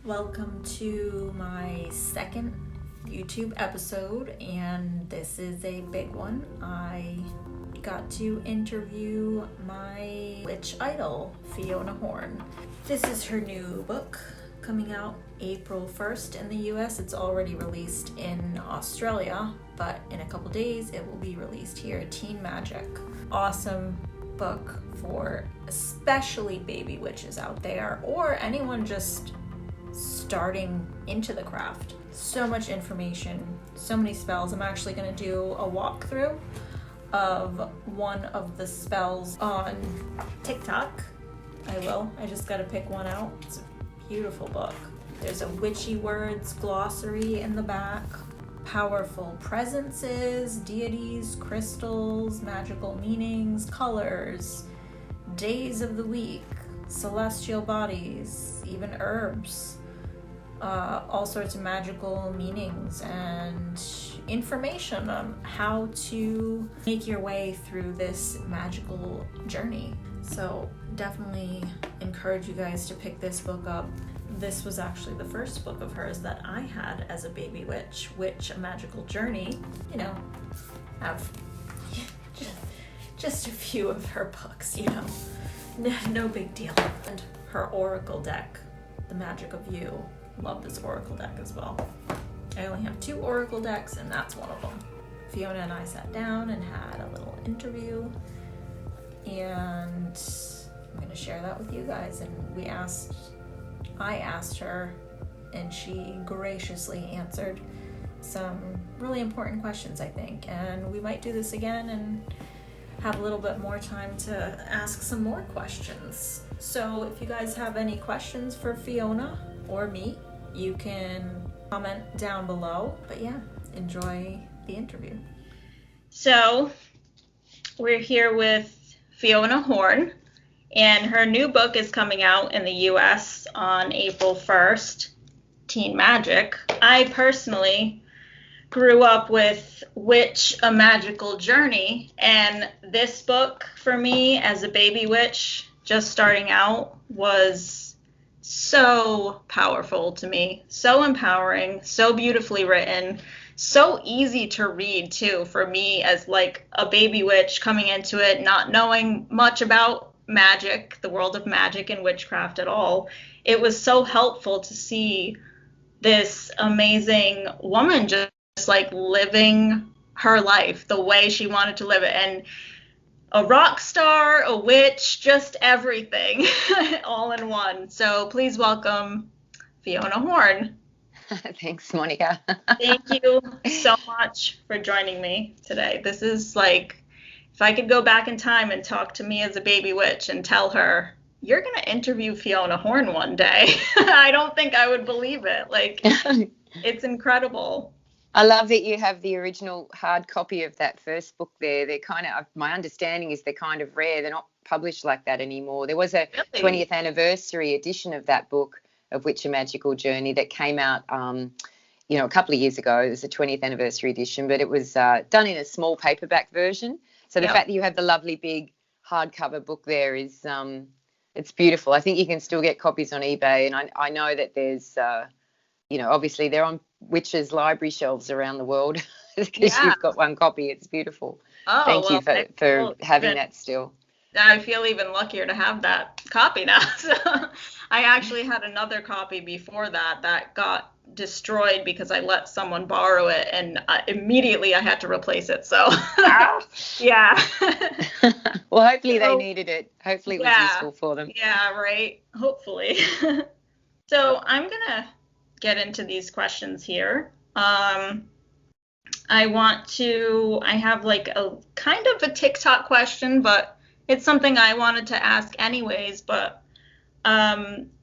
Welcome to my second YouTube episode, and this is a big one. I got to interview my witch idol, Fiona Horne. This is her new book coming out April 1st in the US. It's already released in Australia, but in a couple days it will be released here. Teen Magick. Awesome book for especially baby witches out there, or anyone just starting into the craft. So much information, so many spells. I'm actually going to do a walkthrough of one of the spells on TikTok. I just got to pick one out. It's a beautiful book. There's a witchy words glossary in the back, powerful presences, deities, crystals, magical meanings, colors, days of the week, celestial bodies, even herbs, all sorts of magical meanings and information on how to make your way through this magical journey. So definitely encourage you guys to pick this book up. This was actually the first book of hers that I had as a baby witch, A Magical Journey. You know, have just a few of her books, you know. No big deal. And her oracle deck, The Magic of You. Love this oracle deck as well. I only have 2 oracle decks, and that's one of them. Fiona and I sat down and had a little interview, and I'm going to share that with you guys. And I asked her, and she graciously answered some really important questions, I think. And we might do this again and have a little bit more time to ask some more questions. So if you guys have any questions for Fiona or me, you can comment down below. But yeah, enjoy the interview. So we're here with Fiona Horne, and her new book is coming out in the US on April 1st, Teen Magick. I personally grew up with A Magical Journey, and this book for me as a baby witch just starting out was so powerful to me, so empowering, so beautifully written, so easy to read too for me as like a baby witch coming into it, not knowing much about magic, the world of magic and witchcraft at all. It was so helpful to see this amazing woman just like living her life the way she wanted to live it, and a rock star, a witch, just everything all in one. So please welcome Fiona Horne. Thanks, Monica. Thank you so much for joining me today. This is like, if I could go back in time and talk to me as a baby witch and tell her, you're going to interview Fiona Horne one day, I don't think I would believe it. Like, it's incredible. I love that you have the original hard copy of that first book there. They're kind of, my understanding is they're kind of rare. They're not published like that anymore. There was a 20th anniversary edition of that book, of A Magical Journey, that came out, a couple of years ago. It was a 20th anniversary edition, but it was done in a small paperback version. So the fact that you have the lovely big hardcover book there is, it's beautiful. I think you can still get copies on eBay, and I know that there's, obviously they're on witches' library shelves around the world because you've got one copy. It's beautiful. Thank you for having that still. I feel even luckier to have that copy now. So I actually had another copy before that got destroyed because I let someone borrow it, and immediately I had to replace it. So yeah. Well, hopefully they needed it. Hopefully it was useful for them. Yeah, right. Hopefully. So I'm going to get into these questions here. I have like a kind of a TikTok question, but it's something I wanted to ask anyways. But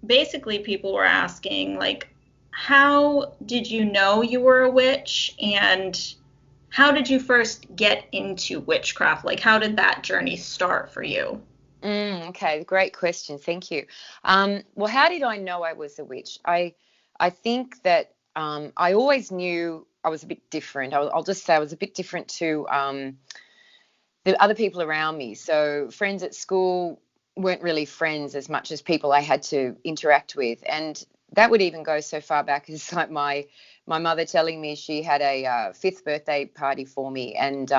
basically people were asking, like, how did you know you were a witch, and how did you first get into witchcraft? Like, how did that journey start for you? Okay, great question. Thank you. Well, how did I know I was a witch? I think that I always knew I was a bit different. I'll just say I was a bit different to the other people around me. So friends at school weren't really friends as much as people I had to interact with. And that would even go so far back as like my mother telling me she had a fifth birthday party for me and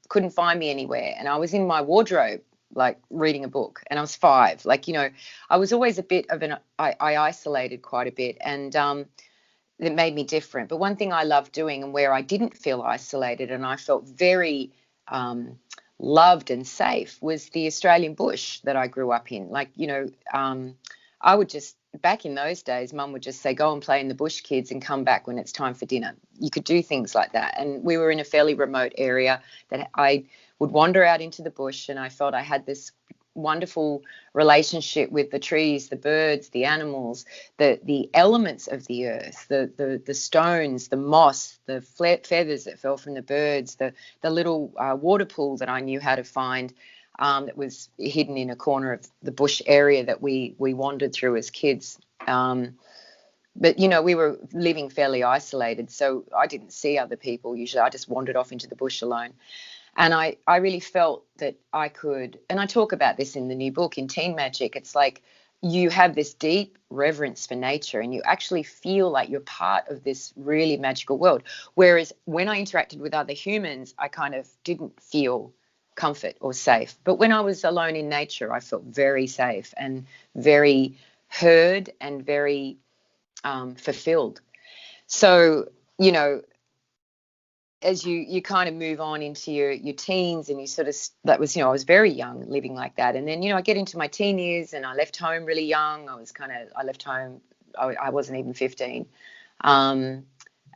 couldn't find me anywhere, and I was in my wardrobe like reading a book, and I was 5. Like, you know, I was always a bit of I isolated quite a bit, and it made me different. But one thing I loved doing, and where I didn't feel isolated and I felt very loved and safe, was the Australian bush that I grew up in. Like, you know, I would just, back in those days, Mum would just say, go and play in the bush, kids, and come back when it's time for dinner. You could do things like that. And we were in a fairly remote area that I would wander out into the bush, and I felt I had this wonderful relationship with the trees, the birds, the animals, the elements of the earth, the stones, the moss, the feathers that fell from the birds, the little water pool that I knew how to find, that was hidden in a corner of the bush area that we wandered through as kids. But, you know, we were living fairly isolated, so I didn't see other people usually. I just wandered off into the bush alone. And I really felt that I could, and I talk about this in the new book, in Teen Magick. It's like you have this deep reverence for nature and you actually feel like you're part of this really magical world. Whereas when I interacted with other humans, I kind of didn't feel comfort or safe. But when I was alone in nature, I felt very safe and very heard and very fulfilled. So, you know, as you kind of move on into your teens, and you sort of, that was, you know, I was very young living like that. And then, you know, I get into my teen years and I left home really young. I left home, I wasn't even 15. And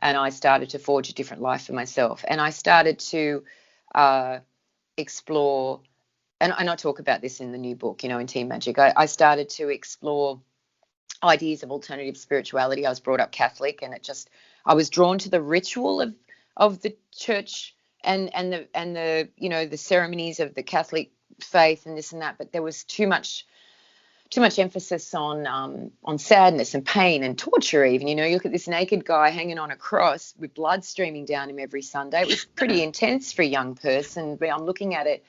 I started to forge a different life for myself. And I started to explore, and I talk about this in the new book, you know, in Teen Magick. I started to explore ideas of alternative spirituality. I was brought up Catholic, and I was drawn to the ritual of the church and the you know, the ceremonies of the Catholic faith and this and that, but there was too much emphasis on sadness and pain and torture even. You know, you look at this naked guy hanging on a cross with blood streaming down him every Sunday. It was pretty intense for a young person, but I'm looking at it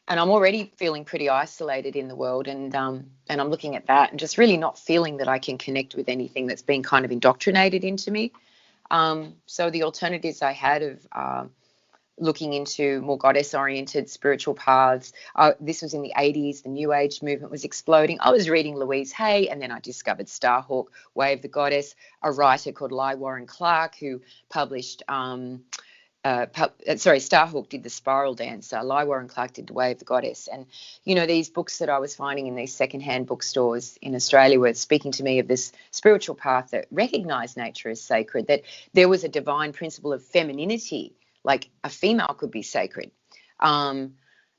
and I'm already feeling pretty isolated in the world, and I'm looking at that and just really not feeling that I can connect with anything that's been kind of indoctrinated into me. So the alternatives I had of looking into more goddess-oriented spiritual paths, this was in the 80s, the New Age movement was exploding. I was reading Louise Hay, and then I discovered Starhawk, Way of the Goddess, a writer called Ly Warren Clark who published Starhawk did The Spiral Dancer, Ly Warren Clark did The Way of the Goddess. And, you know, these books that I was finding in these secondhand bookstores in Australia were speaking to me of this spiritual path that recognised nature as sacred, that there was a divine principle of femininity, like a female could be sacred. And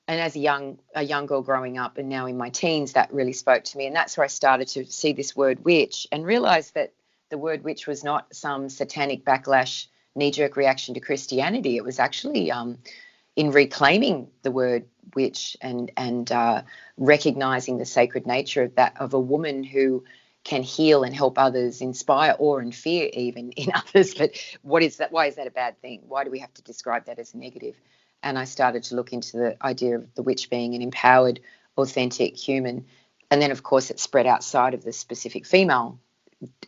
as a young girl growing up, and now in my teens, that really spoke to me. And that's where I started to see this word witch and realise that the word witch was not some satanic backlash knee-jerk reaction to Christianity. It was actually in reclaiming the word witch and recognising the sacred nature of a woman who can heal and help others, inspire awe and fear even in others. But what is that? Why is that a bad thing? Why do we have to describe that as a negative? And I started to look into the idea of the witch being an empowered, authentic human. And then, of course, it spread outside of the specific female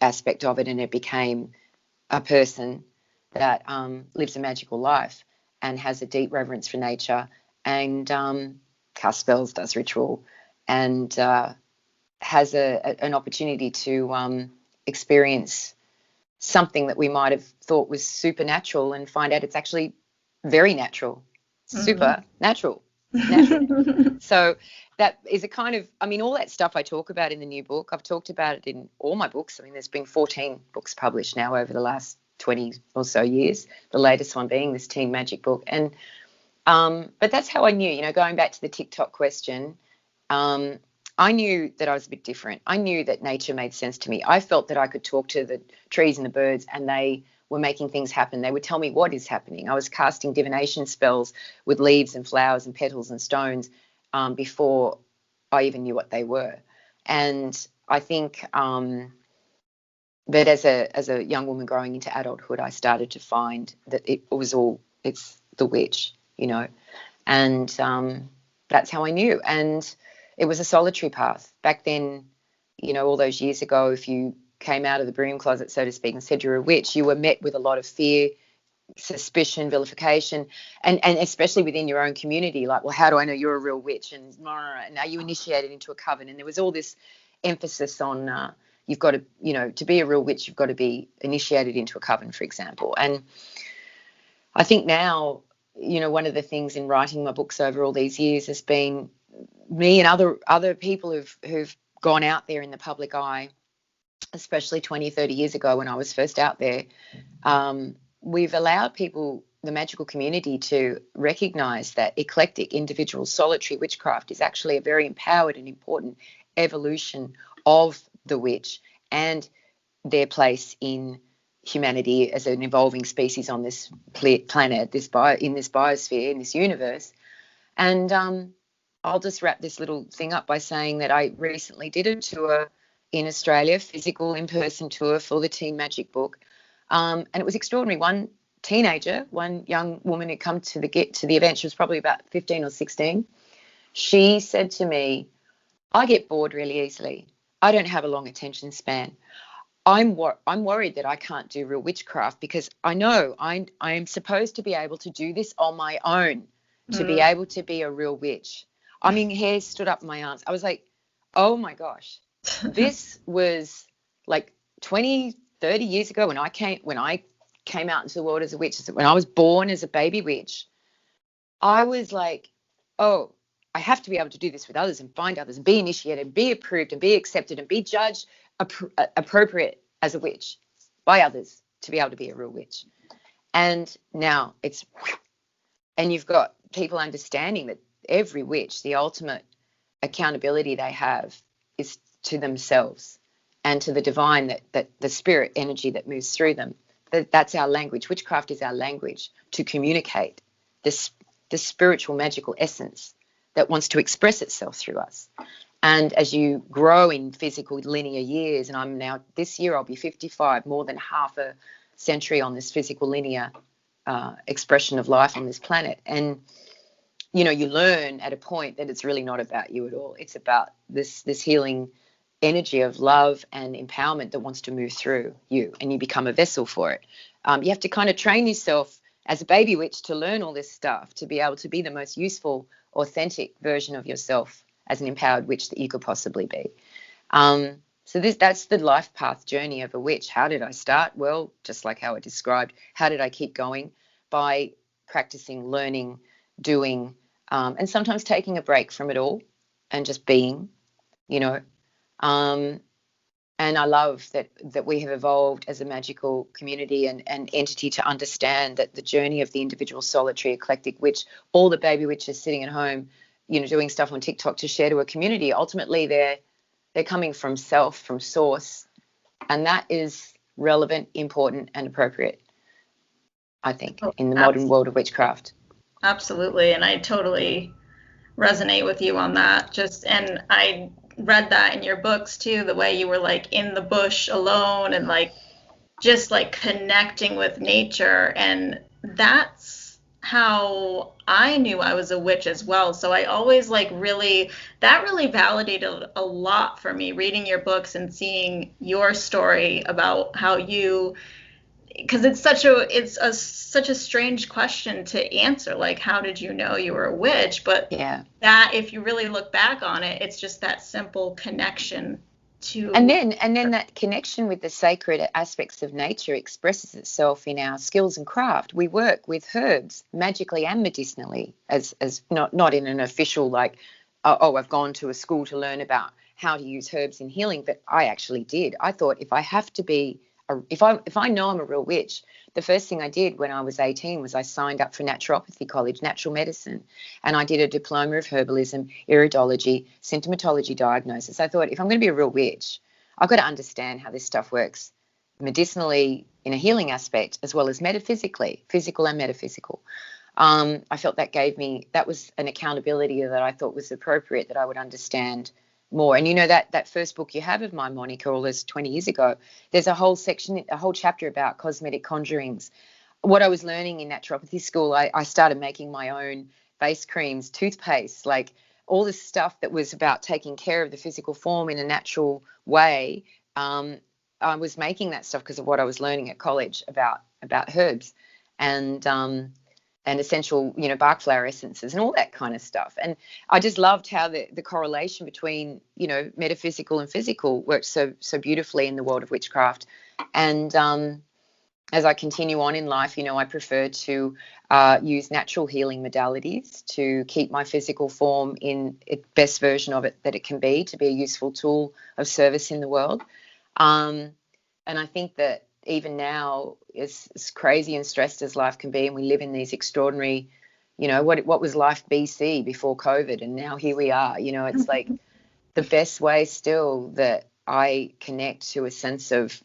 aspect of it, and it became a person that lives a magical life and has a deep reverence for nature and casts spells, does ritual, and has an opportunity to experience something that we might have thought was supernatural and find out it's actually very natural, supernatural. So that is a kind of, I mean, all that stuff I talk about in the new book, I've talked about it in all my books. I mean, there's been 14 books published now over the last 20 or so years, the latest one being this Teen Magick book. And but that's how I knew, you know, going back to the TikTok question, I knew that I was a bit different. I knew that nature made sense to me. I felt that I could talk to the trees and the birds and they were making things happen. They would tell me what is happening. I was casting divination spells with leaves and flowers and petals and stones before I even knew what they were. And I think but as a young woman growing into adulthood, I started to find that it's the witch, you know, and that's how I knew. And it was a solitary path. Back then, you know, all those years ago, if you came out of the broom closet, so to speak, and said you're a witch, you were met with a lot of fear, suspicion, vilification, and especially within your own community, like, well, how do I know you're a real witch, and are you initiated into a coven? And there was all this emphasis on you've got to, to be a real witch, you've got to be initiated into a coven, for example. And I think now, one of the things in writing my books over all these years has been me and other people who've gone out there in the public eye, especially 20, 30 years ago when I was first out there. We've allowed people, the magical community, to recognise that eclectic, individual, solitary witchcraft is actually a very empowered and important evolution of the witch and their place in humanity as an evolving species on this planet, in this biosphere, in this universe. And I'll just wrap this little thing up by saying that I recently did a tour in Australia, physical in-person tour for the Teen Magic book. And it was extraordinary. One young woman who come to the event, she was probably about 15 or 16. She said to me, I get bored really easily. I don't have a long attention span. I'm worried that I can't do real witchcraft because I know I'm supposed to be able to do this on my own to be able to be a real witch. I mean, hair stood up my arms. I was like, oh my gosh, this was like 20, 30 years ago when I came out into the world as a witch, when I was born as a baby witch. I was like, oh, I have to be able to do this with others and find others and be initiated and be approved and be accepted and be judged appropriate as a witch by others to be able to be a real witch. And now and you've got people understanding that every witch, the ultimate accountability they have is to themselves and to the divine, that the spirit energy that moves through them. That's our language. Witchcraft is our language to communicate this spiritual magical essence that wants to express itself through us. And as you grow in physical linear years, and I'm now, this year I'll be 55, more than half a century on this physical linear expression of life on this planet. And, you learn at a point that it's really not about you at all. It's about this healing energy of love and empowerment that wants to move through you, and you become a vessel for it. You have to kind of train yourself as a baby witch to learn all this stuff, to be able to be the most useful, authentic version of yourself as an empowered witch that you could possibly be. So that's the life path journey of a witch. How did I start? Well, just like how I described. How did I keep going? By practicing, learning, doing, and sometimes taking a break from it all and just being, and I love that we have evolved as a magical community and entity to understand that the journey of the individual solitary eclectic witch, all the baby witches sitting at home, doing stuff on TikTok to share to a community, ultimately they're coming from self, from source, and that is relevant, important, and appropriate, I think, in the modern world of witchcraft. Absolutely, and I totally resonate with you on that. And I read that in your books too, the way you were like in the bush alone and like just like connecting with nature, and that's how I knew I was a witch as well. So I always that really validated a lot for me, reading your books and seeing your story about how you, because it's such a strange question to answer, like how did you know you were a witch? But yeah, that if you really look back on it, it's just that simple connection to, and then that connection with the sacred aspects of nature expresses itself in our skills and craft. We work with herbs magically and medicinally, as not in an official I've gone to a school to learn about how to use herbs in healing, but I actually did. I thought if I know I'm a real witch, the first thing I did when I was 18 was I signed up for naturopathy college, natural medicine, and I did a diploma of herbalism, iridology, symptomatology diagnosis. I thought if I'm going to be a real witch, I've got to understand how this stuff works medicinally in a healing aspect as well as metaphysically, physical and metaphysical. I felt that was an accountability that I thought was appropriate, that I would understand more. And that first book you have of mine, Monica, all those 20 years ago, there's a whole chapter about cosmetic conjurings. What I was learning in naturopathy school, I started making my own face creams, toothpaste, like all this stuff that was about taking care of the physical form in a natural way. I was making that stuff because of what I was learning at college about herbs and essential, bark flower essences and all that kind of stuff. And I just loved how the correlation between, metaphysical and physical works so beautifully in the world of witchcraft. And as I continue on in life, I prefer to use natural healing modalities to keep my physical form in the best version of it that it can be, to be a useful tool of service in the world. And I think that even now, as crazy and stressed as life can be, and we live in these extraordinary, what was life BC before COVID, and now here we are. It's like the best way still that I connect to a sense of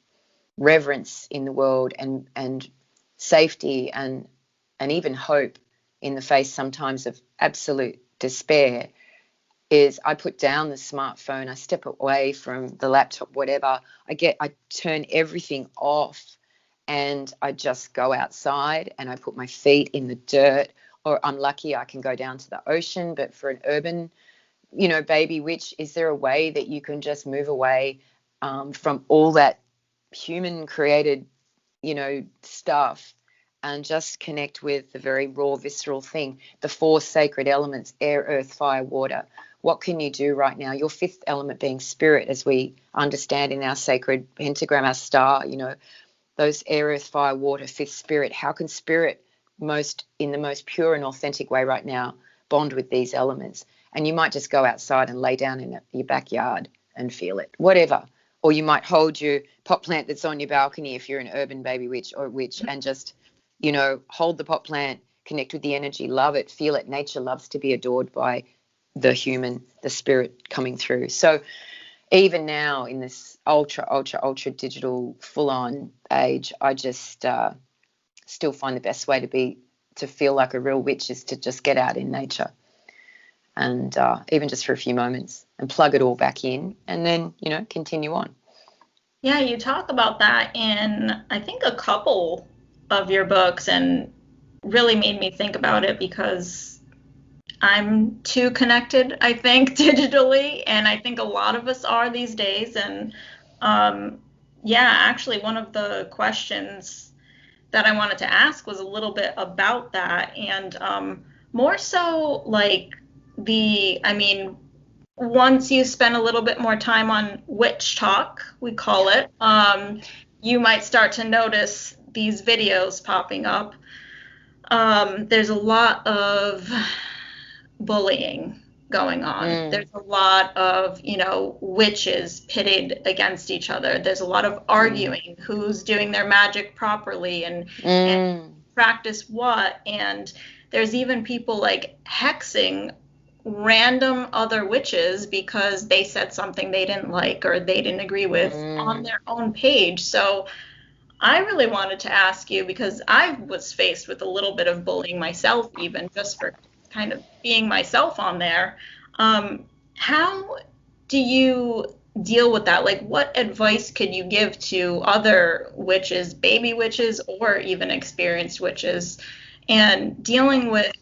reverence in the world and safety and even hope in the face sometimes of absolute despair is I put down the smartphone, I step away from the laptop, whatever. I turn everything off and I just go outside and I put my feet in the dirt, or I'm lucky I can go down to the ocean. But for an urban, baby witch, is there a way that you can just move away from all that human created, stuff and just connect with the very raw, visceral thing, the 4 sacred elements, air, earth, fire, water? What can you do right now? Your 5th element being spirit, as we understand in our sacred pentagram, our star, those air, earth, fire, water, 5th spirit. How can spirit in the most pure and authentic way right now bond with these elements? And you might just go outside and lay down in your backyard and feel it, whatever. Or you might hold your pot plant that's on your balcony if you're an urban baby witch or witch, and just, hold the pot plant, connect with the energy, love it, feel it. Nature loves to be adored by the human, the spirit coming through. So even now in this ultra, ultra, ultra digital full-on age, I just still find the best way to feel like a real witch is to just get out in nature and even just for a few moments and plug it all back in and then, continue on. Yeah, you talk about that in, I think, a couple of your books, and really made me think about it because I'm too connected, I think, digitally, and I think a lot of us are these days. And actually, one of the questions that I wanted to ask was a little bit about that, and more so like once you spend a little bit more time on witch talk, we call it, you might start to notice these videos popping up. There's a lot of bullying going on. There's a lot of, witches pitted against each other. There's a lot of arguing who's doing their magic properly and practice what. And there's even people like hexing random other witches because they said something they didn't like or they didn't agree with on their own page. So I really wanted to ask you, because I was faced with a little bit of bullying myself, even just for kind of being myself on there. How do you deal with that? Like, what advice could you give to other witches, baby witches, or even experienced witches, and dealing with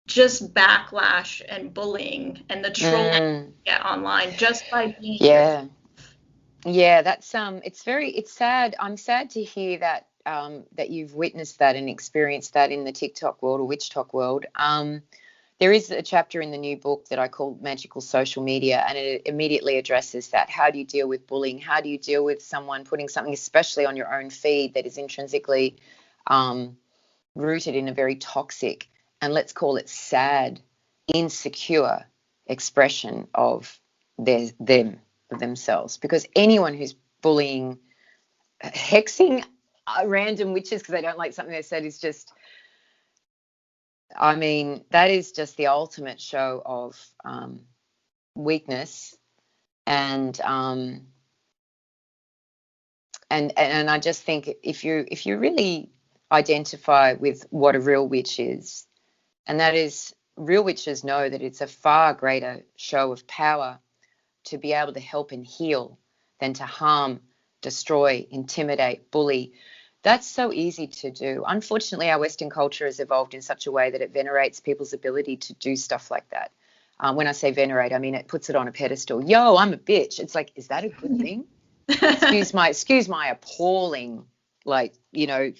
just backlash and bullying and the trolling you get online just by being that's it's sad. I'm sad to hear that that you've witnessed that and experienced that in the TikTok world or witch talk world. There is a chapter in the new book that I call Magical Social Media, and it immediately addresses that. How do you deal with bullying? How do you deal with someone putting something, especially on your own feed, that is intrinsically rooted in a very toxic and, let's call it, sad, insecure expression of themselves? Because anyone who's bullying, hexing random witches because they don't like something they said is just, that is just the ultimate show of weakness, and I just think if you really identify with what a real witch is, and that is, real witches know that it's a far greater show of power to be able to help and heal than to harm, destroy, intimidate, bully. That's so easy to do. Unfortunately, our Western culture has evolved in such a way that it venerates people's ability to do stuff like that. When I say venerate, I mean it puts it on a pedestal. Yo, I'm a bitch. It's like, is that a good thing? excuse my appalling, like,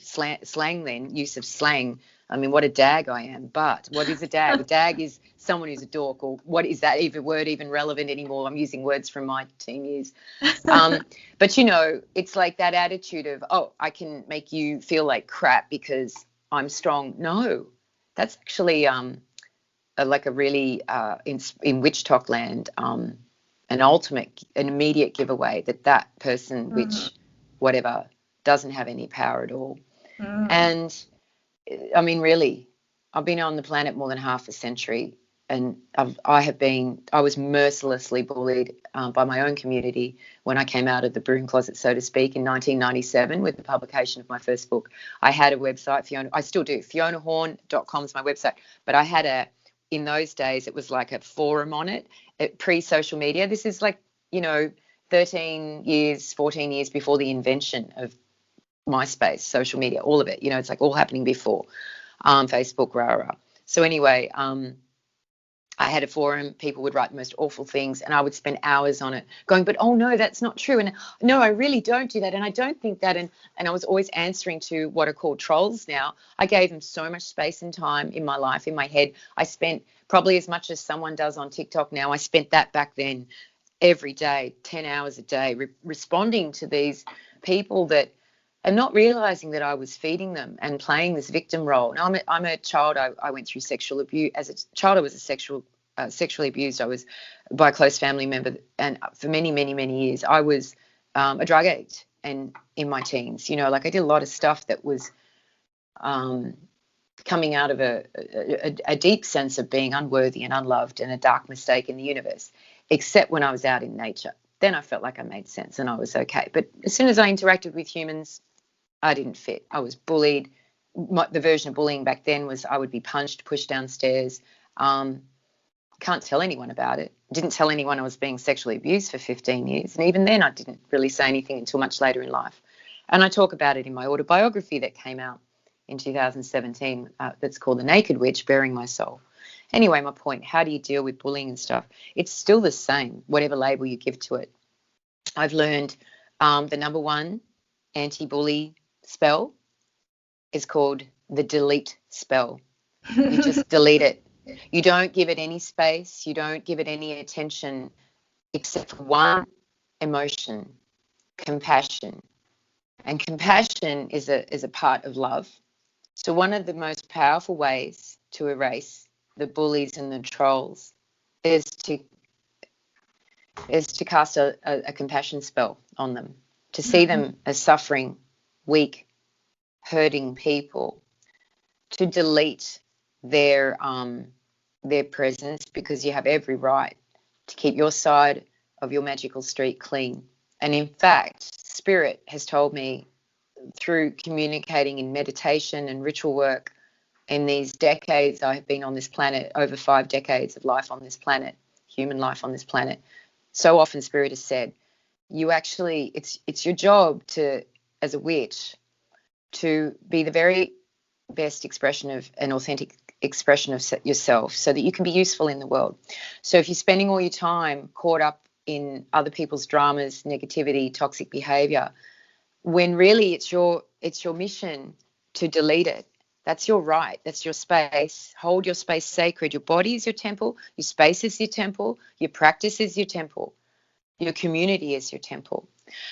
slang then, use of slang. I mean, what a dag I am. But what is a dag? A dag is someone who's a dork, or what is that word even relevant anymore? I'm using words from my teen years. But, it's like that attitude of, oh, I can make you feel like crap because I'm strong. No, that's actually like a really, in witch talk land, an immediate giveaway that person, which whatever, doesn't have any power at all. And I mean, really, I've been on the planet more than half a century, and I was mercilessly bullied by my own community when I came out of the broom closet, so to speak, in 1997 with the publication of my first book. I had a website, I still do, FionaHorne.com is my website, but I had in those days, it was like a forum on it, pre-social media. This is like, 13 years, 14 years before the invention of MySpace, social media, all of it. It's like all happening before Facebook, rah. So anyway, I had a forum. People would write the most awful things, and I would spend hours on it going, but oh no, that's not true. And no, I really don't do that. And I don't think that. And I was always answering to what are called trolls now. I gave them so much space and time in my life, in my head. I spent probably as much as someone does on TikTok now. I spent that back then every day, 10 hours a day, responding to these people that, and not realizing that I was feeding them and playing this victim role. Now, I'm a child. I went through sexual abuse. As a child, I was sexually abused. I was by a close family member, and for many, many, many years, I was a drug addict. And in my teens, I did a lot of stuff that was coming out of a deep sense of being unworthy and unloved and a dark mistake in the universe, except when I was out in nature. Then I felt like I made sense and I was okay. But as soon as I interacted with humans, I didn't fit. I was bullied. The version of bullying back then was I would be punched, pushed downstairs. Can't tell anyone about it. Didn't tell anyone I was being sexually abused for 15 years. And even then, I didn't really say anything until much later in life. And I talk about it in my autobiography that came out in 2017 that's called The Naked Witch, Bearing My Soul. Anyway, my point, how do you deal with bullying and stuff? It's still the same, whatever label you give to it. I've learned the number one anti-bully spell is called the delete spell. You just delete it. You don't give it any space. You don't give it any attention except for one emotion, compassion. And compassion is a part of love. So one of the most powerful ways to erase the bullies and the trolls is to cast a compassion spell on them, to see them as suffering, weak, hurting people, to delete their presence, because you have every right to keep your side of your magical street clean. And in fact, Spirit has told me through communicating in meditation and ritual work in these decades I have been on this planet, over 5 decades of life on this planet, human life on this planet, so often Spirit has said, you actually, it's your job to, as a witch, to be the very best expression of an authentic expression of yourself so that you can be useful in the world. So if you're spending all your time caught up in other people's dramas, negativity, toxic behavior, when really it's your mission to delete it. That's your right. That's your space. Hold your space sacred. Your body is your temple. Your space is your temple. Your practice is your temple. Your community is your temple.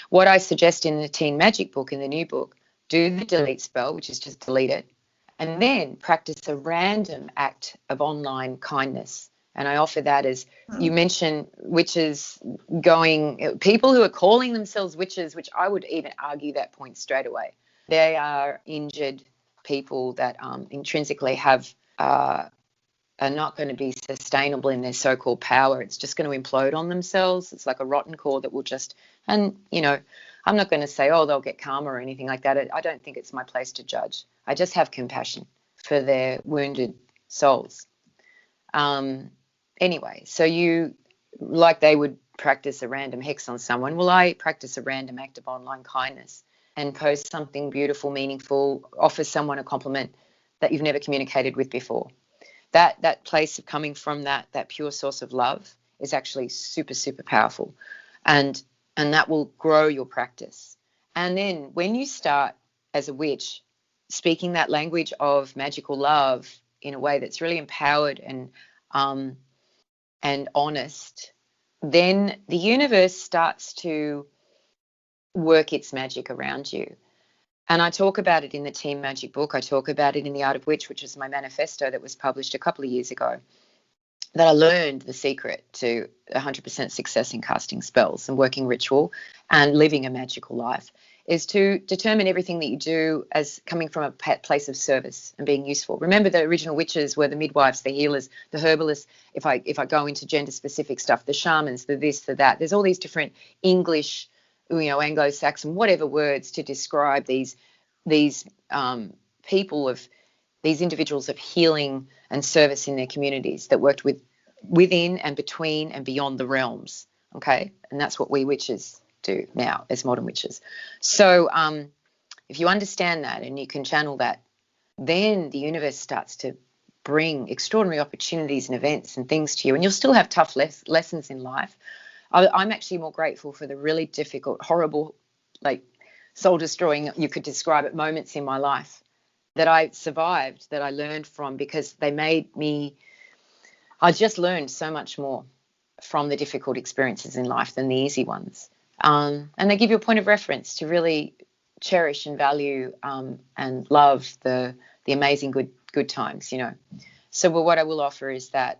What I suggest in the Teen Magic book, in the new book, do the delete spell, which is just delete it, and then practice a random act of online kindness. And I offer that as, you mentioned witches people who are calling themselves witches, which I would even argue that point straight away. They are injured people that intrinsically are not going to be sustainable in their so-called power. It's just going to implode on themselves. It's like a rotten core that will just, and, I'm not going to say, oh, they'll get karma or anything like that. I don't think it's my place to judge. I just have compassion for their wounded souls. Anyway, so they would practice a random hex on someone. Well, I practice a random act of online kindness and post something beautiful, meaningful, offer someone a compliment that you've never communicated with before. That place of coming from that pure source of love is actually super, super powerful. And and that will grow your practice. And then when you start as a witch speaking that language of magical love in a way that's really empowered and honest, then the universe starts to work its magic around you. And I talk about it in the Team Magic book. I talk about it in The Art of Witch, which is my manifesto that was published a couple of years ago, that I learned the secret to 100% success in casting spells and working ritual and living a magical life is to determine everything that you do as coming from a place of service and being useful. Remember, the original witches were the midwives, the healers, the herbalists. If I go into gender-specific stuff, the shamans, the this, the that. There's all these different English, Anglo-Saxon, whatever words to describe these people of these individuals of healing and service in their communities that worked within and between and beyond the realms. Okay, and that's what we witches do now as modern witches. So if you understand that and you can channel that, then the universe starts to bring extraordinary opportunities and events and things to you, and you'll still have tough lessons in life. I'm actually more grateful for the really difficult, horrible, like soul-destroying, you could describe it, moments in my life that I survived, that I learned from, because they made me, I just learned so much more from the difficult experiences in life than the easy ones. And they give you a point of reference to really cherish and value and love the amazing good times, So what I will offer is that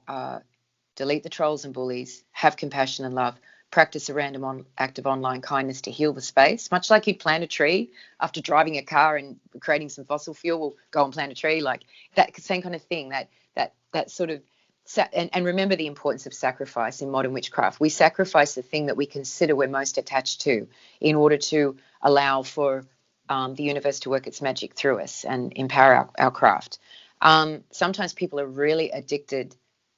delete the trolls and bullies, have compassion and love, practice a random act of online kindness to heal the space, much like you'd plant a tree after driving a car and creating some fossil fuel. We'll go and plant a tree, like that same kind of thing. That sort of, and remember the importance of sacrifice in modern witchcraft. We sacrifice the thing that we consider we're most attached to in order to allow for the universe to work its magic through us and empower our craft. Sometimes people are really addicted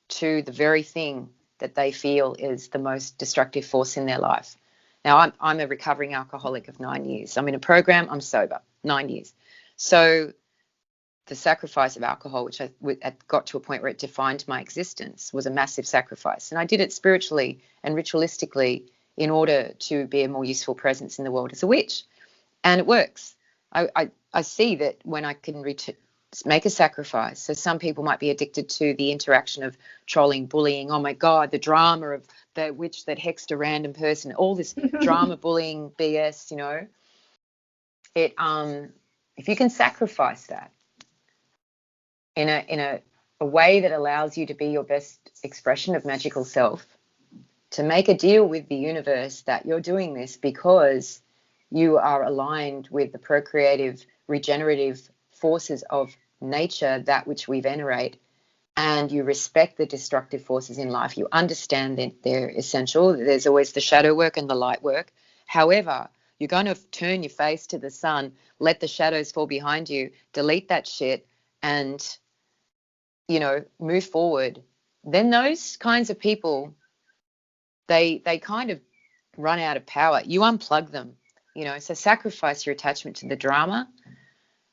to the very thing that they feel is the most destructive force in their life. Now, I'm a recovering alcoholic of 9 years. I'm in a program, I'm sober, 9 years. So the sacrifice of alcohol, which I got to a point where it defined my existence, was a massive sacrifice. And I did it spiritually and ritualistically in order to be a more useful presence in the world as a witch. And it works. I see that when I can make a sacrifice. So some people might be addicted to the interaction of trolling, bullying. Oh my God, the drama of the witch that hexed a random person, all this drama, bullying, BS, if you can sacrifice that in a way that allows you to be your best expression of magical self, to make a deal with the universe that you're doing this because you are aligned with the procreative, regenerative forces of nature, that which we venerate, and you respect the destructive forces in life. You understand that they're essential. There's always the shadow work and the light work. However, you're going to turn your face to the sun, let the shadows fall behind you, delete that shit, and move forward. Then those kinds of people, they kind of run out of power. You unplug them, so sacrifice your attachment to the drama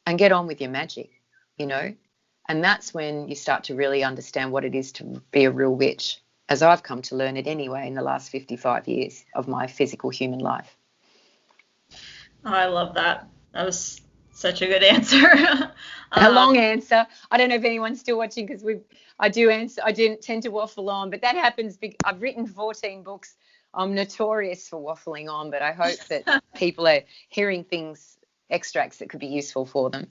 and get on with your magic, and that's when you start to really understand what it is to be a real witch, as I've come to learn it anyway in the last 55 years of my physical human life. Oh, I love that. That was such a good answer. A long answer. I don't know if anyone's still watching because I didn't tend to waffle on, but that happens. I've written 14 books. I'm notorious for waffling on, but I hope that people are hearing extracts that could be useful for them.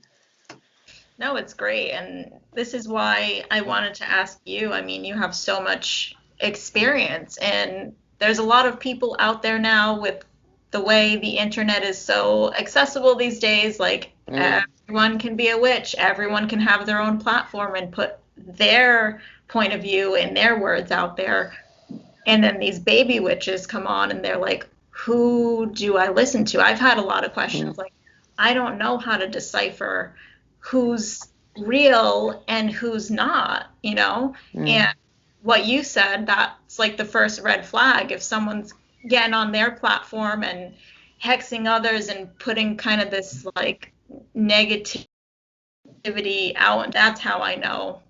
No, it's great. And this is why I wanted to ask you. I mean, you have so much experience, and there's a lot of people out there now with the way the internet is so accessible these days. Like everyone can be a witch. Everyone can have their own platform and put their point of view and their words out there. And then these baby witches come on and they're like, who do I listen to? I've had a lot of questions like, I don't know how to decipher who's real and who's not, And what you said, that's like the first red flag. If someone's getting on their platform and hexing others and putting kind of this like negativity out, that's how I know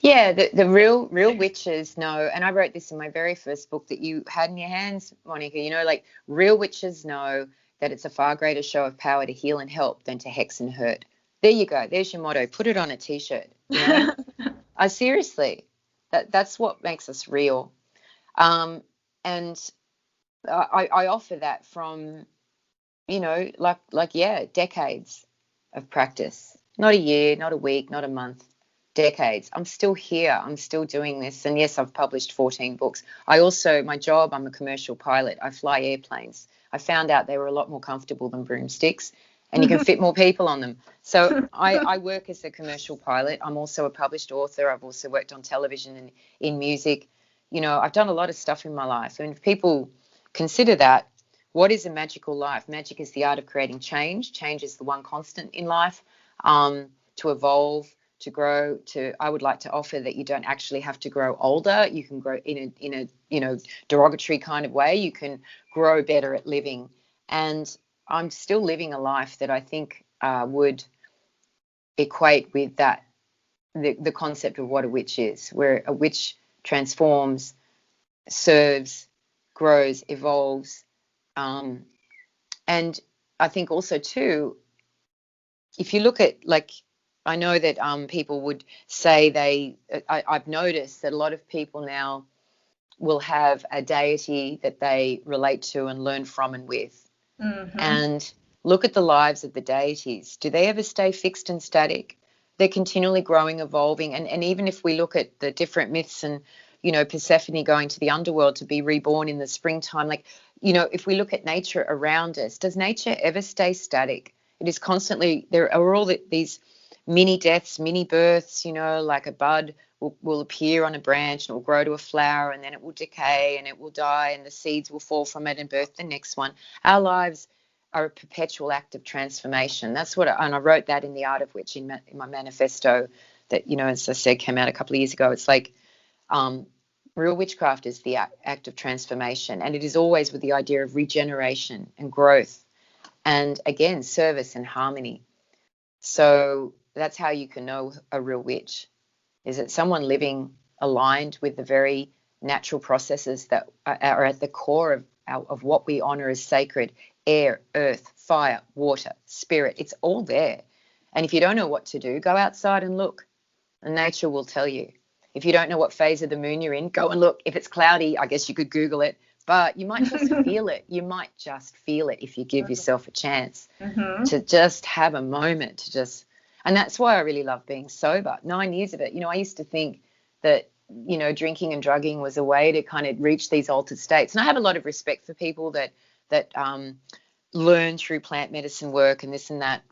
Yeah, the real witches know, and I wrote this in my very first book that you had in your hands, Monica. You know, like real witches know that it's a far greater show of power to heal and help than to hex and hurt. There you go. There's your motto. Put it on a t-shirt. You know, I seriously, that's what makes us real. And I offer that from, you know, yeah, decades of practice. Not a year, not a week, not a month, decades. I'm still here. I'm still doing this. And yes, I've published 14 books. I also, my job, I'm a commercial pilot. I fly airplanes. I found out they were a lot more comfortable than broomsticks and you can fit more people on them. So I work as a commercial pilot. I'm also a published author. I've also worked on television and in music. You know, I've done a lot of stuff in my life. And if people consider that, what is a magical life? Magic is the art of creating change. Change is the one constant in life. To evolve, to grow, I would like to offer that you don't actually have to grow older. You can grow in a you know, derogatory kind of way. You can grow better at living. And I'm still living a life that I think would equate with that, the concept of what a witch is, where a witch transforms, serves, grows, evolves. And I think also too, if you look at, like, I know that people would say I've noticed that a lot of people now will have a deity that they relate to and learn from and with. Mm-hmm. And look at the lives of the deities. Do they ever stay fixed and static? They're continually growing, evolving. And even if we look at the different myths and, you know, Persephone going to the underworld to be reborn in the springtime, like, you know, if we look at nature around us, does nature ever stay static? It is constantly, there are all these mini deaths, mini births, you know, like a bud will appear on a branch and it will grow to a flower and then it will decay and it will die and the seeds will fall from it and birth the next one. Our lives are a perpetual act of transformation. That's what, and I wrote that in The Art of Witch in my manifesto that, you know, as I said, came out a couple of years ago. It's like real witchcraft is the act of transformation, and it is always with the idea of regeneration and growth and, again, service and harmony. So that's how you can know a real witch. Is it someone living aligned with the very natural processes that are at the core of what we honor as sacred: air, earth, fire, water, spirit. It's all there. And if you don't know what to do, go outside and look, and nature will tell you. If you don't know what phase of the moon you're in, go and look. If it's cloudy, I guess you could Google it, but you might just feel it. You might just feel it if you give yourself a chance to just have a moment to just. And that's why I really love being sober. 9 years of it. You know, I used to think that, you know, drinking and drugging was a way to kind of reach these altered states. And I have a lot of respect for people that learn through plant medicine work and this and that.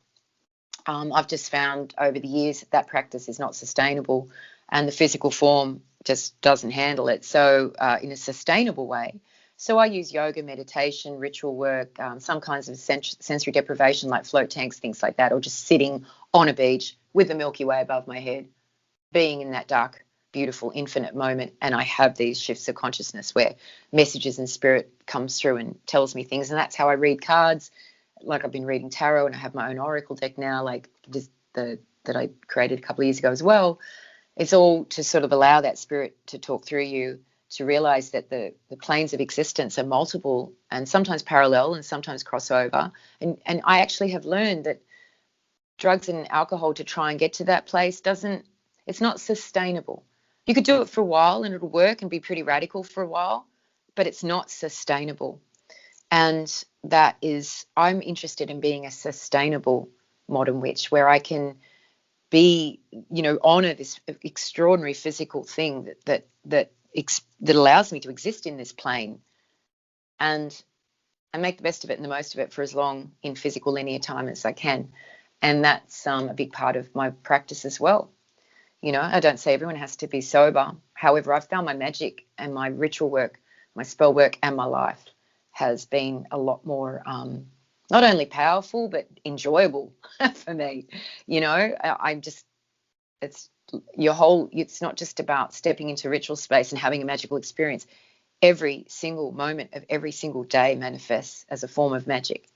I've just found over the years that practice is not sustainable and the physical form just doesn't handle it. So in a sustainable way. So I use yoga, meditation, ritual work, some kinds of sensory deprivation like float tanks, things like that, or just sitting on a beach with the Milky Way above my head, being in that dark, beautiful, infinite moment. And I have these shifts of consciousness where messages and spirit comes through and tells me things. And that's how I read cards. Like I've been reading tarot and I have my own oracle deck now, like just that I created a couple of years ago as well. It's all to sort of allow that spirit to talk through you, to realize that the planes of existence are multiple and sometimes parallel and sometimes crossover. And I actually have learned that drugs and alcohol to try and get to that place it's not sustainable. You could do it for a while and it'll work and be pretty radical for a while, but it's not sustainable. And that is, I'm interested in being a sustainable modern witch where I can be, you know, honor this extraordinary physical thing that allows me to exist in this plane and make the best of it and the most of it for as long in physical linear time as I can. And that's a big part of my practice as well. You know, I don't say everyone has to be sober. However, I've found my magic and my ritual work, my spell work and my life has been a lot more not only powerful but enjoyable for me. You know, it's not just about stepping into ritual space and having a magical experience. Every single moment of every single day manifests as a form of magic.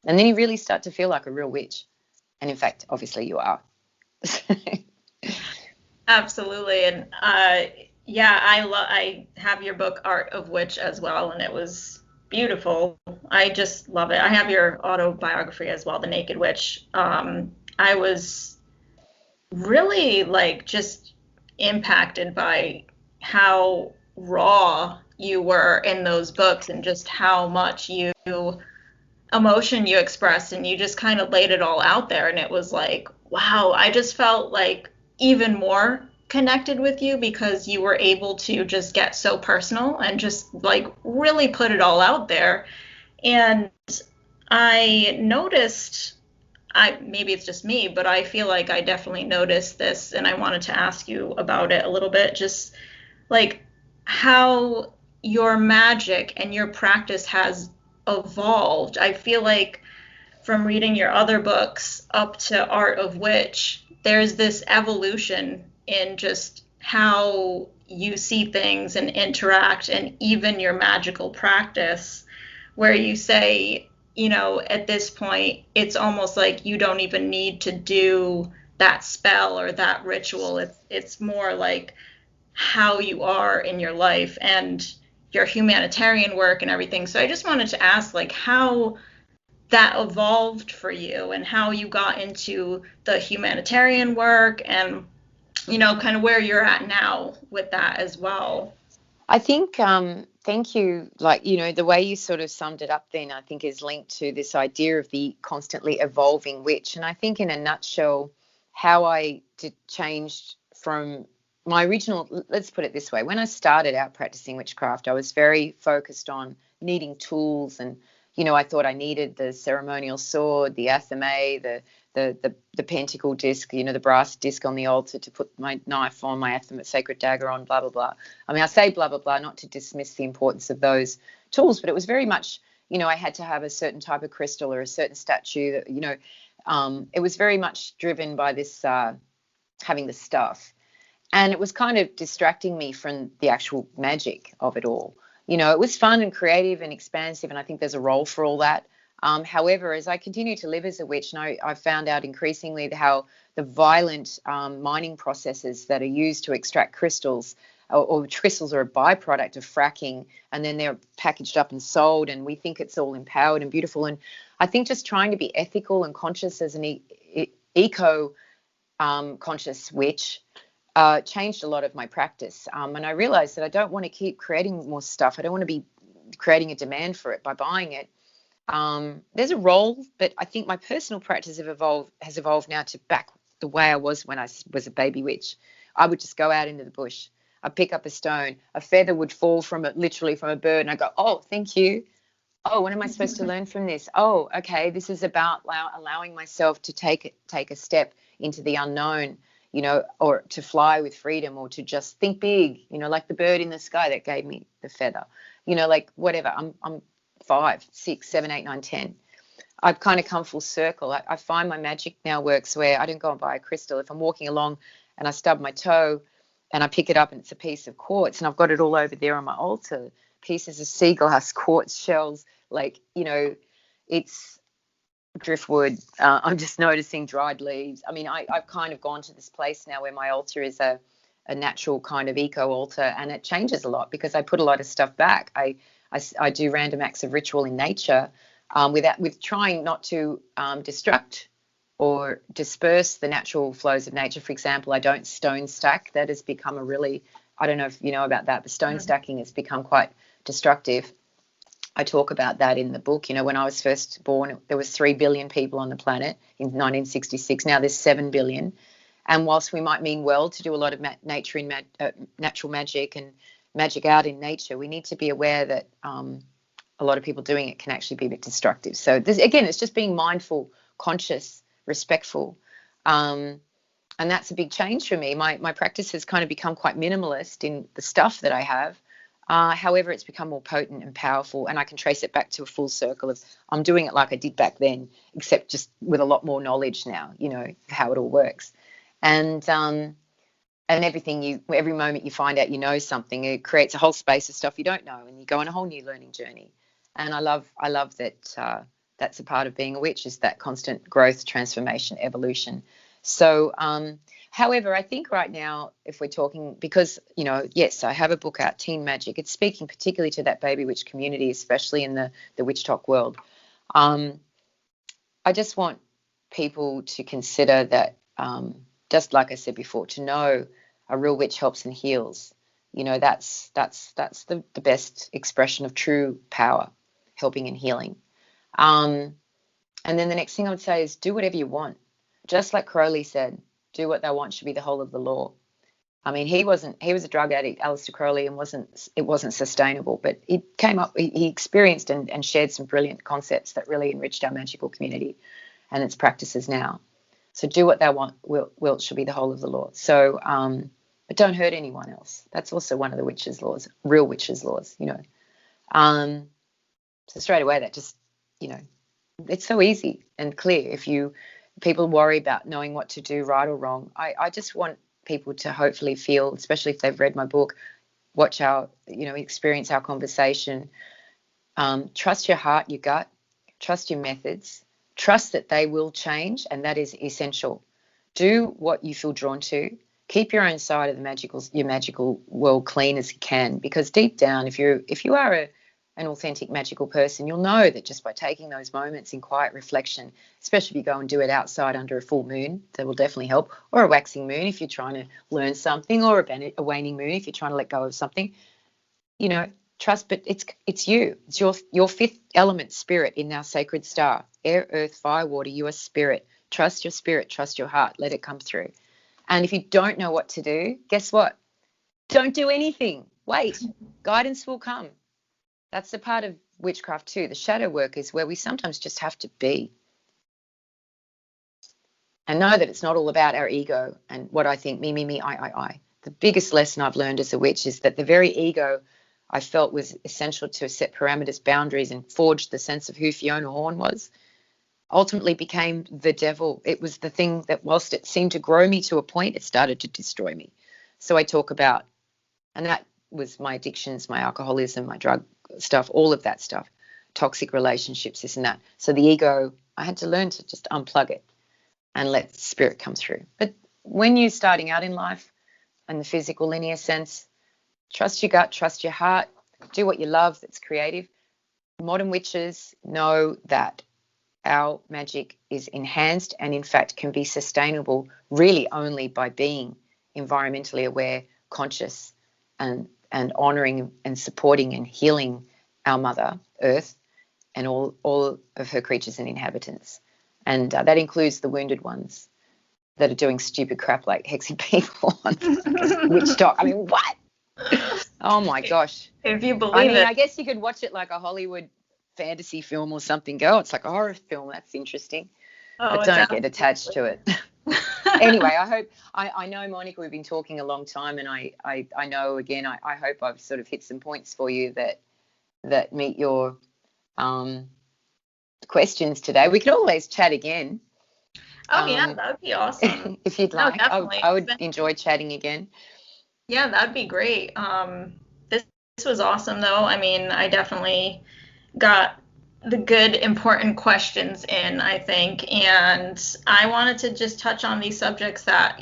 And then you really start to feel like a real witch. And in fact, obviously you are. Absolutely. And yeah, I have your book Art of Witch as well, and it was beautiful. I just love it. I have your autobiography as well, The Naked Witch. I was really like just impacted by how raw you were in those books and just how much emotion you expressed, and you just kind of laid it all out there, and it was like, wow, I just felt like even more connected with you because you were able to just get so personal and just like really put it all out there. And I noticed, I maybe it's just me, but I feel like I definitely noticed this, and I wanted to ask you about it a little bit, just like how your magic and your practice has evolved. I feel like from reading your other books up to Art of Witch, there's this evolution in just how you see things and interact, and even your magical practice, where you say, at this point, it's almost like you don't even need to do that spell or that ritual. It's more like how you are in your life and your humanitarian work and everything. So I just wanted to ask, like, how that evolved for you and how you got into the humanitarian work, and kind of where you're at now with that as well. I think, thank you. Like, the way you sort of summed it up then, I think is linked to this idea of the constantly evolving witch. And I think in a nutshell, how I did changed from my original, let's put it this way. When I started out practicing witchcraft, I was very focused on needing tools, and, I thought I needed the ceremonial sword, the athame, the pentacle disc, the brass disc on the altar to put my knife on, my sacred dagger on, blah, blah, blah. I mean, I say blah, blah, blah, not to dismiss the importance of those tools, but it was very much, I had to have a certain type of crystal or a certain statue that, it was very much driven by this having the stuff. And it was kind of distracting me from the actual magic of it all. It was fun and creative and expansive, and I think there's a role for all that. However, as I continue to live as a witch, and I found out increasingly how the violent mining processes that are used to extract crystals, or crystals are a byproduct of fracking, and then they're packaged up and sold, and we think it's all empowered and beautiful. And I think just trying to be ethical and conscious as an eco conscious witch changed a lot of my practice. And I realized that I don't want to keep creating more stuff. I don't want to be creating a demand for it by buying it. There's a role, but I think my personal practice has evolved now to back the way I was when I was a baby witch. I would just go out into the bush. I'd pick up a stone. A feather would fall literally from a bird, and I go, oh, thank you. Oh, what am I supposed to learn from this? Oh, okay, this is about allowing myself to take a step into the unknown, or to fly with freedom, or to just think big, like the bird in the sky that gave me the feather, like whatever. I'm 5, 6, 7, 8, 9, 10. I've kind of come full circle. I find my magic now works where I don't go and buy a crystal. If I'm walking along and I stub my toe and I pick it up and it's a piece of quartz, and I've got it all over there on my altar, pieces of sea glass, quartz shells, like, it's driftwood. I'm just noticing dried leaves. I mean, I've kind of gone to this place now where my altar is a natural kind of eco altar, and it changes a lot because I put a lot of stuff back. I do random acts of ritual in nature, with trying not to destruct or disperse the natural flows of nature. For example, I don't stone stack. That has become I don't know if you know about that, but stone stacking has become quite destructive. I talk about that in the book. When I was first born, there was 3 billion people on the planet in 1966. Now there's 7 billion. And whilst we might mean well to do a lot of natural magic and magic out in nature, we need to be aware that a lot of people doing it can actually be a bit destructive. So again, it's just being mindful, conscious, respectful. And that's a big change for me. My practice has kind of become quite minimalist in the stuff that I have. However, it's become more potent and powerful, and I can trace it back to a full circle of I'm doing it like I did back then, except just with a lot more knowledge now, of how it all works. And every moment you find out something, it creates a whole space of stuff you don't know, and you go on a whole new learning journey. And I love that that's a part of being a witch, is that constant growth, transformation, evolution. So However, I think right now, if we're talking, because, yes, I have a book out, Teen Magic. It's speaking particularly to that baby witch community, especially in the witch talk world. I just want people to consider that, just like I said before, to know a real witch helps and heals. That's the best expression of true power, helping and healing. And then the next thing I would say is do whatever you want. Just like Crowley said, do what they want should be the whole of the law. I mean, he was a drug addict, Aleister Crowley, and it wasn't sustainable, but he experienced and shared some brilliant concepts that really enriched our magical community and its practices now. So do what they want, will should be the whole of the law. So, but don't hurt anyone else. That's also one of the witches' laws, real witches' laws, So straight away, that just, it's so easy and clear. People worry about knowing what to do, right or wrong. I just want people to hopefully feel, especially if they've read my book, watch our, experience our conversation. Trust your heart, your gut, trust your methods, trust that they will change, and that is essential. Do what you feel drawn to. Keep your own side of your magical world clean as you can, because deep down, if you are an authentic magical person, you'll know that just by taking those moments in quiet reflection, especially if you go and do it outside under a full moon, that will definitely help, or a waxing moon if you're trying to learn something, or a waning moon if you're trying to let go of something, trust, but it's you. It's your fifth element, spirit, in our sacred star. Air, earth, fire, water, you are spirit. Trust your spirit, trust your heart, let it come through. And if you don't know what to do, guess what? Don't do anything. Wait, guidance will come. That's the part of witchcraft too. The shadow work is where we sometimes just have to be. And know that it's not all about our ego and what I think, me, I. The biggest lesson I've learned as a witch is that the very ego I felt was essential to set parameters, boundaries, and forge the sense of who Fiona Horne was, ultimately became the devil. It was the thing that, whilst it seemed to grow me to a point, it started to destroy me. So I talk about, and that was my addictions, my alcoholism, my drug stuff, all of that stuff, toxic relationships, this and that. So the ego, I had to learn to just unplug it and let spirit come through. But when you're starting out in life, in the physical linear sense, trust your gut, trust your heart, do what you love that's creative. Modern witches know that our magic is enhanced and, in fact, can be sustainable really only by being environmentally aware, conscious, and honouring and supporting and healing our Mother Earth and all of her creatures and inhabitants. And that includes the wounded ones that are doing stupid crap like hexing people on witch talk. I mean, what? Oh, my gosh. If you believe it. I guess you could watch it like a Hollywood fantasy film or something. It's like a horror film. That's interesting. But don't get attached to it. Anyway, I know, Monica, we've been talking a long time, and I know, again, I hope I've sort of hit some points for you that meet your questions today. We could always chat again. Oh, yeah, that would be awesome. If you'd like. Definitely. I would enjoy chatting again. Yeah, that would be great. This was awesome, though. I mean, I definitely got the good, important questions in, I think. And I wanted to just touch on these subjects that,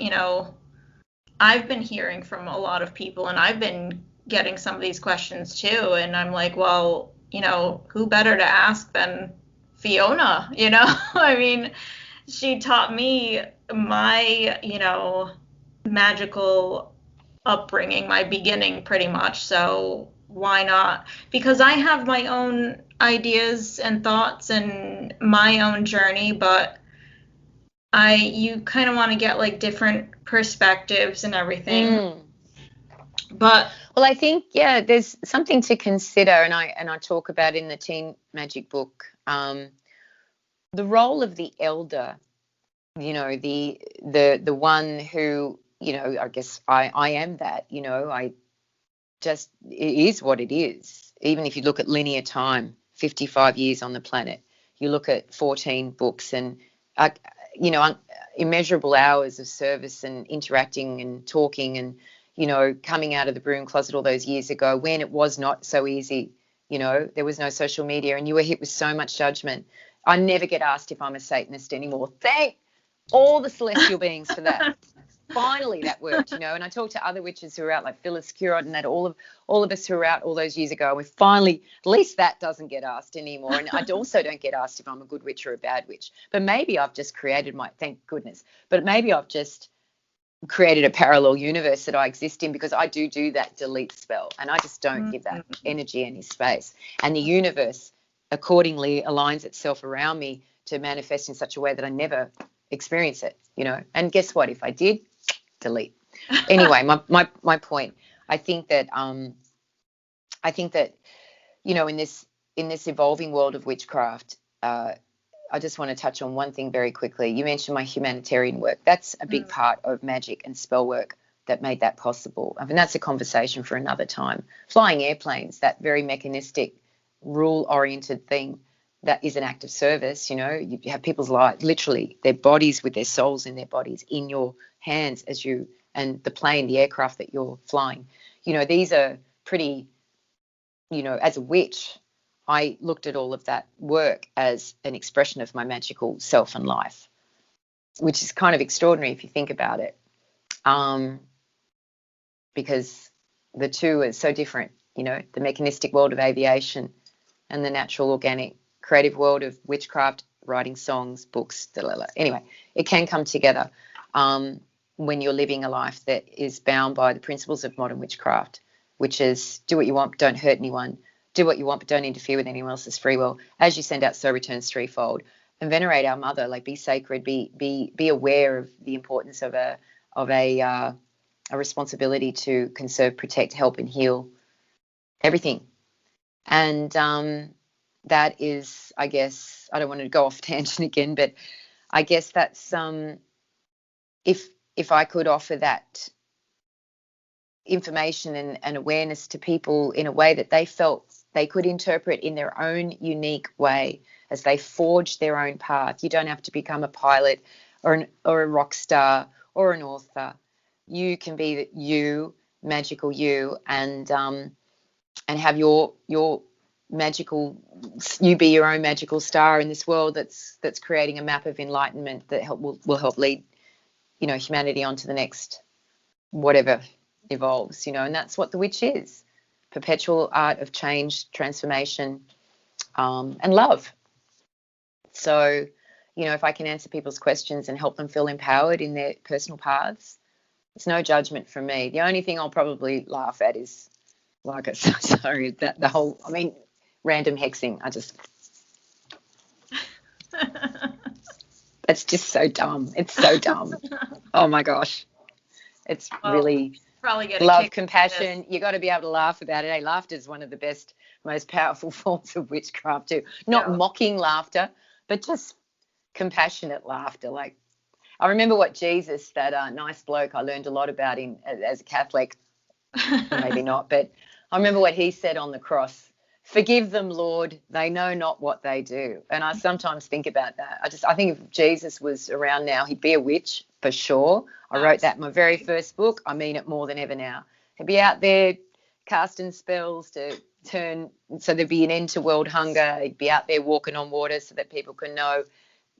I've been hearing from a lot of people, and I've been getting some of these questions too. And I'm like, well, who better to ask than Fiona? I mean, she taught me my, magical upbringing, my beginning pretty much. So why not? Because I have my own ideas and thoughts and my own journey, but you kind of want to get like different perspectives and everything. But well, I think, yeah, there's something to consider, and I talk about in the Teen Magic book, the role of the elder, the one who, I guess I am that, it is what it is. Even if you look at linear time, 55 years on the planet, you look at 14 books and, immeasurable hours of service and interacting and talking and, coming out of the broom closet all those years ago when it was not so easy, there was no social media and you were hit with so much judgment. I never get asked if I'm a Satanist anymore. Thank all the celestial beings for that. finally that worked, you know. And I talked to other witches who are out, like Phyllis Curot and that, all of us who were out all those years ago, and we finally, at least that doesn't get asked anymore. And I also don't get asked if I'm a good witch or a bad witch. But maybe I've just created thank goodness, but maybe I've just created a parallel universe that I exist in, because I do that delete spell, and I just don't give that energy any space. And the universe accordingly aligns itself around me to manifest in such a way that I never experience it, you know. And guess what? If I did, delete. Anyway, my point. I think that you know, in this evolving world of witchcraft, I just want to touch on one thing very quickly. You mentioned my humanitarian work. That's a big part of magic and spell work that made that possible. I mean, that's a conversation for another time. Flying airplanes, that very mechanistic, rule-oriented thing, that is an act of service. You know, you have people's lives, literally their bodies with their souls in their bodies, in your hands as you, and the plane, the aircraft that you're flying. You know, these are pretty, you know, as a witch, I looked at all of that work as an expression of my magical self and life, which is kind of extraordinary if you think about it, because the two are so different, you know, the mechanistic world of aviation and the natural, organic, creative world of witchcraft, writing songs, books, anyway, it can come together when you're living a life that is bound by the principles of modern witchcraft, which is do what you want, but don't hurt anyone. Do what you want, but don't interfere with anyone else's free will. As you send out, so returns threefold. And venerate our mother, like be sacred, be aware of the importance of a responsibility to conserve, protect, help, and heal everything. And that is, I guess, I don't want to go off tangent again, but I guess that's if I could offer that information and awareness to people in a way that they felt they could interpret in their own unique way as they forge their own path. You don't have to become a pilot or a rock star or an author. You can be you, magical you, and have your magical, you be your own magical star in this world that's creating a map of enlightenment that will help lead, you know, humanity on to the next whatever evolves, you know. And that's what the witch is. Perpetual art of change, transformation, and love. So, you know, if I can answer people's questions and help them feel empowered in their personal paths, it's no judgment from me. The only thing I'll probably laugh at is, like, sorry, that the whole, I mean, random hexing. It's just so dumb. It's so dumb. Oh my gosh. It's really love, compassion. You got to be able to laugh about it. Hey, laughter is one of the best, most powerful forms of witchcraft too. Not mocking laughter, but just compassionate laughter. Like, I remember what Jesus, that nice bloke, I learned a lot about him as a Catholic. Maybe not, but I remember what he said on the cross. Forgive them, Lord, they know not what they do. And I sometimes think about that. I think if Jesus was around now, he'd be a witch for sure. I wrote that in my very first book. I mean it more than ever now. He'd be out there casting spells to turn, so there'd be an end to world hunger. He'd be out there walking on water so that people can know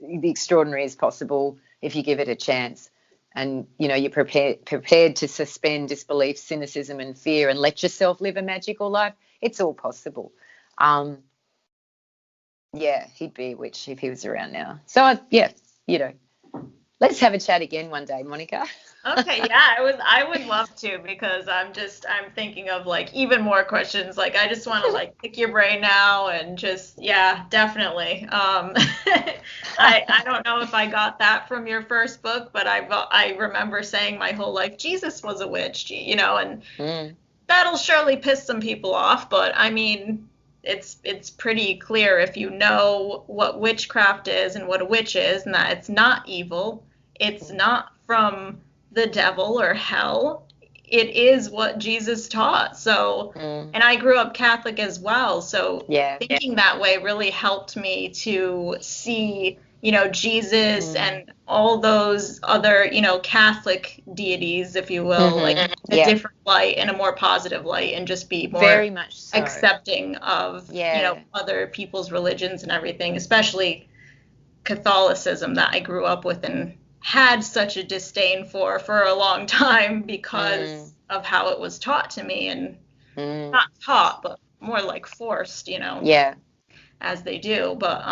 the extraordinary is possible if you give it a chance. And, you know, you're prepared to suspend disbelief, cynicism and fear and let yourself live a magical life. It's all possible. Yeah, he'd be a witch if he was around now. So, you know, let's have a chat again one day, Monica. Okay, yeah, I would love to, because I'm thinking of like even more questions. Like, I just want to like pick your brain now and just, yeah, definitely. I don't know if I got that from your first book, but I remember saying my whole life Jesus was a witch, you know, and that'll surely piss some people off, but I mean, it's pretty clear if you know what witchcraft is and what a witch is, and that it's not evil, it's not from the devil or hell, it is what Jesus taught. So, and I grew up Catholic as well, so thinking that way really helped me to see, you know, Jesus and all those other, you know, Catholic deities, if you will, like a different light and a more positive light, and just be more very much so accepting of, you know, other people's religions and everything, especially Catholicism that I grew up with and had such a disdain for a long time because of how it was taught to me, and not taught, but more like forced, Yeah. as they do. But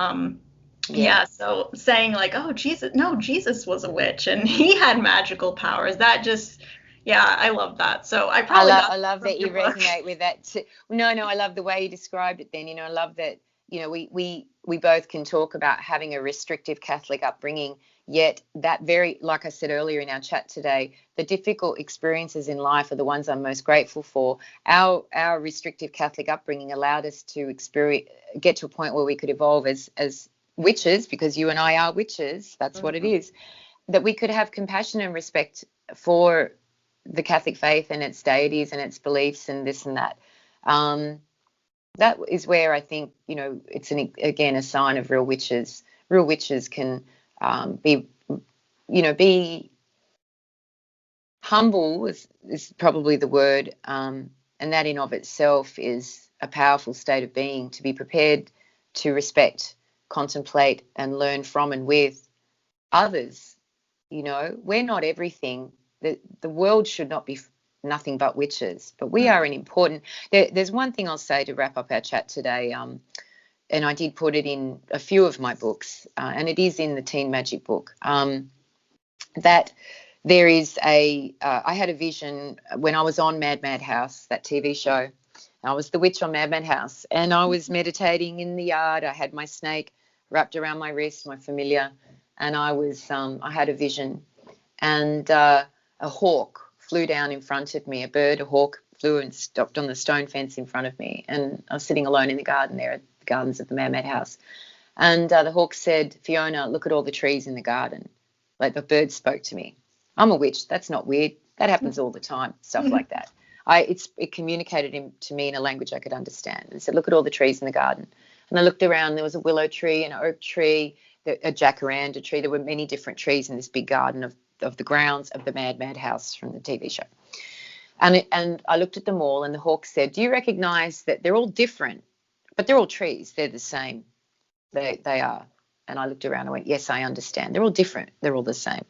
yeah, so saying like, oh, Jesus was a witch and he had magical powers. That just, yeah, I love that. So I probably got I love from that your you book. resonate with that too. No, I love the way you described it then. I love that, we both can talk about having a restrictive Catholic upbringing, yet that very, like I said earlier in our chat today, the difficult experiences in life are the ones I'm most grateful for. Our restrictive Catholic upbringing allowed us to get to a point where we could evolve as witches, because you and I are witches. That's what it is. That we could have compassion and respect for the Catholic faith and its deities and its beliefs and this and that. That is where I think, it's again a sign of real witches. Real witches can be humble is probably the word, and that in of itself is a powerful state of being, to be prepared to respect, contemplate, and learn from and with others. We're not everything. The world should not be nothing but witches, but we are an important. There's one thing I'll say to wrap up our chat today, and I did put it in a few of my books, and it is in the Teen Magic book, that there is I had a vision when I was on Mad House, that TV show. I was the witch on Mad House, and I was meditating in the yard. I had my snake wrapped around my wrist, my familiar, and I had a vision, and a hawk flew down in front of me. A hawk flew and stopped on the stone fence in front of me, and I was sitting alone in the garden there at the gardens of the Mad House, and the hawk said, "Fiona, look at all the trees in the garden." Like, the bird spoke to me. I'm a witch. That's not weird. That happens all the time. Stuff like that. It communicated to me in a language I could understand. And said, look at all the trees in the garden. And I looked around. There was a willow tree, an oak tree, a jacaranda tree. There were many different trees in this big garden of the grounds of the Mad House from the TV show. And I looked at them all, and the hawk said, do you recognize that they're all different, but they're all trees? They're the same. They are. And I looked around and went, yes, I understand. They're all different. They're all the same.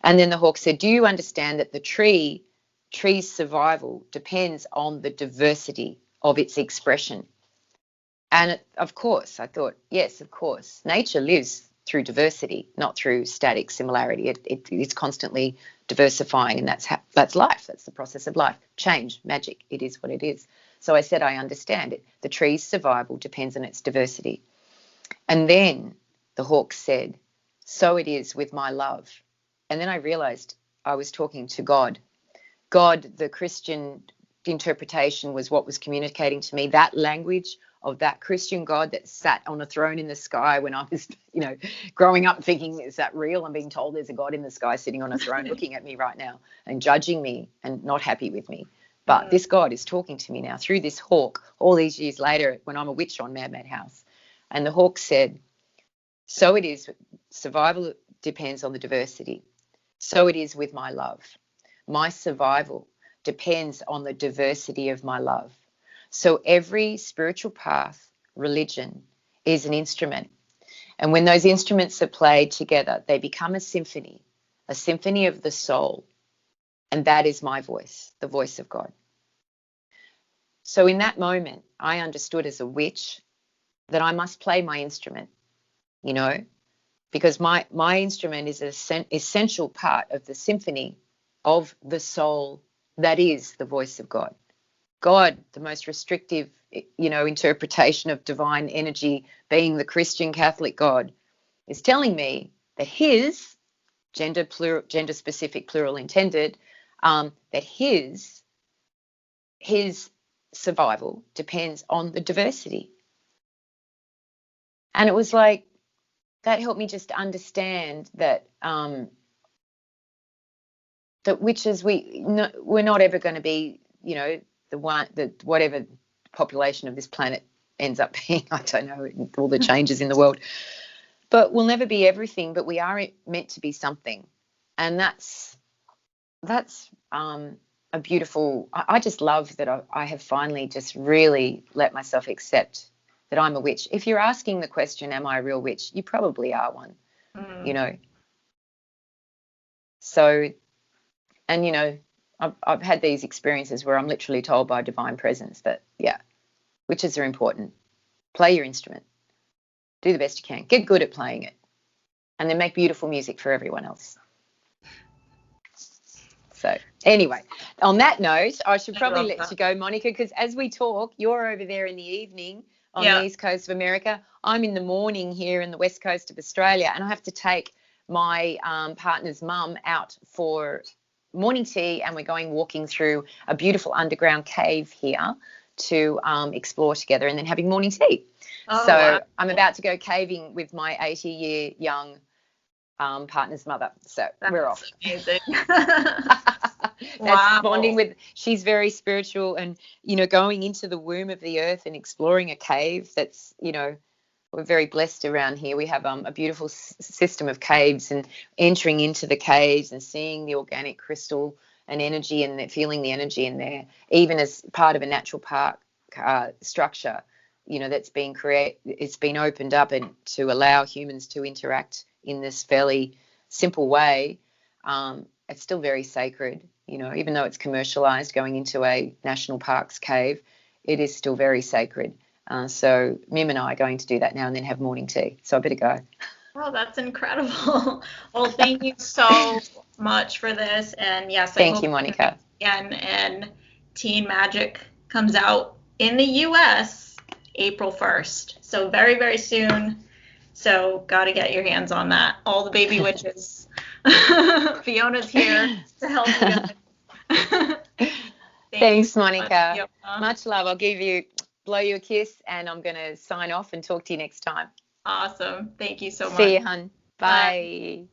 And then the hawk said, do you understand that the tree's survival depends on the diversity of its expression? And of course, I thought, yes, of course. Nature lives through diversity, not through static similarity. It's constantly diversifying, and that's life. That's the process of life. Change, magic, it is what it is. So I said, I understand it. The tree's survival depends on its diversity. And then the hawk said, so it is with my love. And then I realized I was talking to God. God, the Christian interpretation, was what was communicating to me. That language of that Christian God that sat on a throne in the sky when I was, growing up thinking, is that real? I'm being told there's a God in the sky sitting on a throne looking at me right now and judging me and not happy with me. But this God is talking to me now through this hawk all these years later when I'm a witch on Mad House. And the hawk said, so it is, survival depends on the diversity. So it is with my love. My survival depends on the diversity of my love. So every spiritual path, religion, is an instrument. And when those instruments are played together, they become a symphony of the soul. And that is my voice, the voice of God. So in that moment, I understood as a witch that I must play my instrument, because my instrument is an essential part of the symphony of the soul that is the voice of God. God, the most restrictive, interpretation of divine energy, being the Christian Catholic God, is telling me that his gender specific, plural intended, that his survival depends on the diversity. And it was like, that helped me just understand that that witches, we're not ever going to be, whatever population of this planet ends up being. I don't know, all the changes in the world, but we'll never be everything. But we are meant to be something, and that's a beautiful. I just love that I have finally just really let myself accept that I'm a witch. If you're asking the question, am I a real witch? You probably are one. So, and, you know, I've had these experiences where I'm literally told by divine presence that, yeah, witches are important. Play your instrument. Do the best you can. Get good at playing it. And then make beautiful music for everyone else. So anyway, on that note, I should probably let you go, Monica, because as we talk, you're over there in the evening on the east coast of America. I'm in the morning here in the west coast of Australia, and I have to take my partner's mum out for morning tea, and we're going walking through a beautiful underground cave here to explore together and then having morning tea. Oh, so wow. I'm about to go caving with my 80-year young partner's mother. So we're off. Amazing. That's wow. Bonding with, she's very spiritual, and, you know, going into the womb of the earth and exploring a cave that's, you know, we're very blessed around here. We have a beautiful system of caves, and entering into the caves and seeing the organic crystal and energy and feeling the energy in there, even as part of a natural park structure, you know, that's been it's been opened up and to allow humans to interact in this fairly simple way. It's still very sacred, you know, even though it's commercialized going into a national parks cave, it is still very sacred. So Mim and I are going to do that now and then have morning tea. So I better go. Oh, that's incredible. Well, thank you so much for this. And yes, thank you, Monica. Again, and Teen Magick comes out in the US April 1st. So very, very soon. So got to get your hands on that. All the baby witches. Fiona's here to help you. Thanks, Monica. Much love. I'll blow you a kiss, and I'm going to sign off and talk to you next time. Awesome. Thank you so much. See you, hun. Bye.